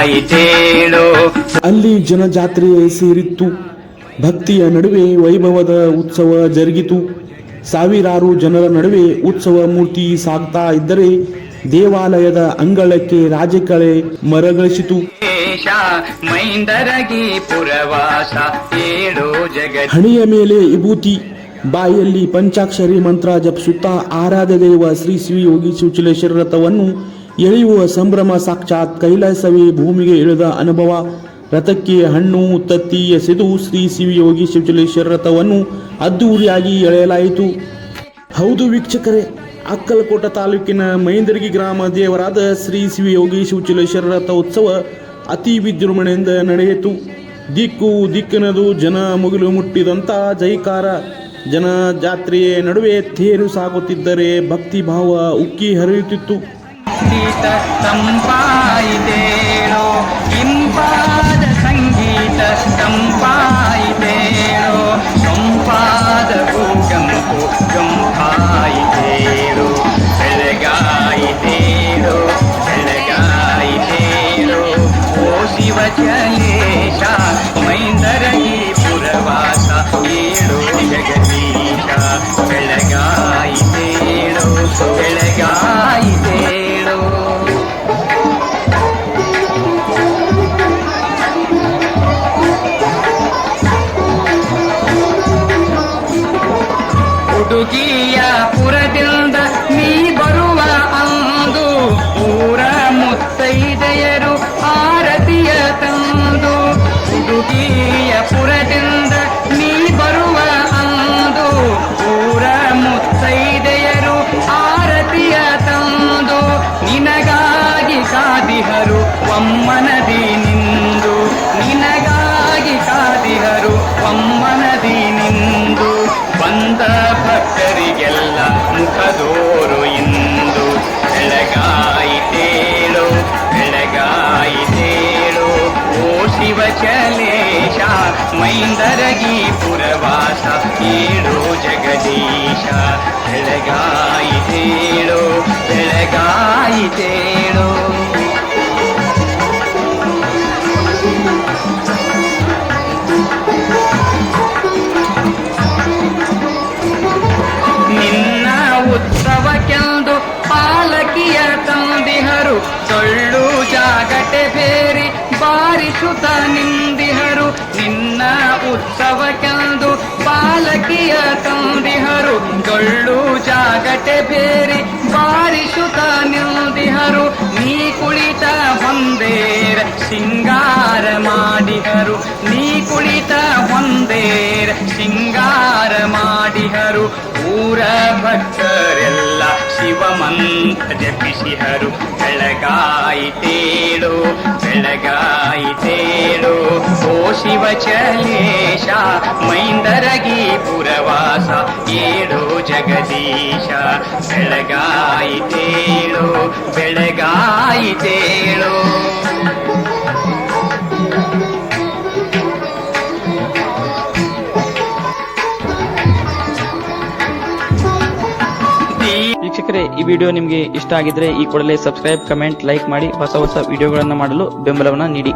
ಬೆಳಗಾಯಿತೇಳು. ಅಲ್ಲಿ ಜನಜಾತ್ರೆ ಸೇರಿತ್ತು. ಭಕ್ತಿಯ ನಡುವೆ ವೈಭವದ ಉತ್ಸವ ಜರುಗಿತು. ಸಾವಿರಾರು ಜನರ ನಡುವೆ ಉತ್ಸವ ಮೂರ್ತಿ ಸಾಗ್ತಾ ಇದ್ದರೆ ದೇವಾಲಯದ ಅಂಗಳಕ್ಕೆ ರಾಜಕಳೆ ಮರಗಳಿಸಿತು. ಮೈಂದರಗಿ ಪುರವಾಸ ಏಳು ಜಗತ್. ಹಣೆಯ ಮೇಲೆ ವಿಭೂತಿ, ಬಾಯಲ್ಲಿ ಪಂಚಾಕ್ಷರಿ ಮಂತ್ರ ಜಪಿಸುತ್ತಾ ಆರಾಧ್ಯ ದೇವ ಶ್ರೀ ಶ್ರೀ ಯೋಗಿ ಶಿವಚಲೇಶ್ವರ ರಥವನ್ನು ಎಳೆಯುವ ಸಂಭ್ರಮ. ಸಾಕ್ಷಾತ್ ಕೈಲಾಸವೇ ಭೂಮಿಗೆ ಇಳಿದ ಅನುಭವ. ರಥಕ್ಕೆ ಹಣ್ಣು ತತ್ತಿ ಎಸೆದು ಶ್ರೀ ಶ್ರೀ ಯೋಗಿ ಶಿವಚಲೇಶ್ವರ ರಥವನ್ನು ಅದ್ದೂರಿಯಾಗಿ ಎಳೆಯಲಾಯಿತು. ಹೌದು ವೀಕ್ಷಕರೇ, ಅಕ್ಕಲಕೋಟ ತಾಲೂಕಿನ ಮೈಂದರ್ಗಿ ಗ್ರಾಮ ದೇವರಾದ ಶ್ರೀ ಶ್ರೀ ಯೋಗಿ ಶಿವಚಲೇಶ್ವರ ರಥ ಉತ್ಸವ ಅತಿ ವಿಜೃಂಭಣೆಯಿಂದ ನಡೆಯಿತು. ದಿಕ್ಕು ದಿಕ್ಕಿನದು ಜನ ಮುಗಿಲು ಮುಟ್ಟಿದಂಥ ಜೈಕಾರ. ಜನ ಜಾತ್ರೆಯ ನಡುವೆ ತೇರು ಸಾಗುತ್ತಿದ್ದರೆ ಭಕ್ತಿ ಭಾವ ಉಕ್ಕಿ ಹರಿಯುತ್ತಿತ್ತು. ತಂಪಾಯಿತೇಳೋ ಇಂಪಾದ ಸಂಗೀತ, ತಂಪಾಯಿತೇಳೋ ಸಂಪಾದ ಗಂಪು ಗಂಪಾಯಿತೇಳೋ ಬೆಳಗಾಯಿತೇಳೋ ಬೆಳಗಾಯಿತೇಳೋ. ಓ ಶಿವಚಲೇಶ ಮೈಂದರಗಿ ಪುರವಾಸ ಏಳು ಜಗದೀಶ ಬೆಳಗಾಯಿತೇಳೋ ಬೆಳಗಾಯಿತೇಳೋ. ಹುಡುಗಿಯ ಪುರದಿಂದ ನೀ ಬರುವ ಅಂದು ಊರ ಮುತ್ತೈದೆಯರು ಆರತಿಯ ತಂದು. ಹುಡುಗಿಯ ಪುರದಿಂದ ನೀ ಬರುವ ಅಂದು ಊರ ಮುತ್ತೈದೆಯರು ಆರತಿಯ ತಂದು. ನಿನಗಾಗಿ ಕಾದಿಹರು ಒಮ್ಮನದಿ ನಿಂದು, ನಿನಗಾಗಿ ಕಾದಿಹರು ಒಮ್ಮನದಿ ನಿಂದು. ಬಂದ ಭಕ್ತರಿಗೆಲ್ಲ ಮುಖದೋರು ಇಂದು. ಬೆಳಗಾಯಿತೇಳೋ ಬೆಳಗಾಯಿತೇಳೋ. ಓ ಶಿವಚಲೇಶ ಮೈಂದರಗಿ ಪುರವಾಸ ಏಳು ಜಗದೀಶ ಬೆಳಗಾಯಿತೇಳೋ ಬೆಳಗಾಯಿತೇಳೋ. ನಿನ್ನ ಉತ್ಸವಕ್ಕೆಂದು ಪಾಲಕಿಯ ತಂದಿಹರು, ಟೊಳ್ಳು ಜಾಗಟೆ ಬೇರಿ ಬಾರಿಸುತ್ತ ನಿಂದಿಹರು. ನಿನ್ನ ಉತ್ಸವಕ್ಕೆಂದು ಪಾಲಕಿಯ ತಂದಿಹರು, ಟೊಳ್ಳು ಜಾಗಟೆ ಬೇರಿ ಬಾರಿಸುತ್ತ ನಿಂದಿಹರು. ನೀ ಕುಳಿತ ಹೊಂದೇರ ಸಿಂಗಾರ ಮಾಡಿಹರು, ನೀ ಕುಳಿತ ಹೊಂದೇರ ಸಿಂಗಾರ ಮಾಡಿಹರು. ಊರ ಭಕ್ತರೆಲ್ಲ ಶಿವಮಂತ್ರ ಜಪಿಸಿಹರು. ಬೆಳಗಾಯಿತೇಳೋ ಬೆಳಗಾಯಿತೇಳೋ. ಓ ಶಿವಚಲೇಶ ಮೈಂದರಗಿ ಪುರವಾಸ ಏಳು ಜಗದೀಶ ಬೆಳಗಾಯಿತೇಳೋ ಬೆಳಗಾಯಿತೇಳೋ. ವೀಕ್ಷಕರೇ, ಈ ವಿಡಿಯೋ ನಿಮಗೆ ಇಷ್ಟ ಆಗಿದ್ರೆ ಈ ಕೂಡಲೇ ಸಬ್ಸ್ಕ್ರೈಬ್, ಕಮೆಂಟ್, ಲೈಕ್ ಮಾಡಿ ಹೊಸ ಹೊಸ ವಿಡಿಯೋಗಳನ್ನು ಮಾಡಲು ಬೆಂಬಲವನ್ನು ನೀಡಿ.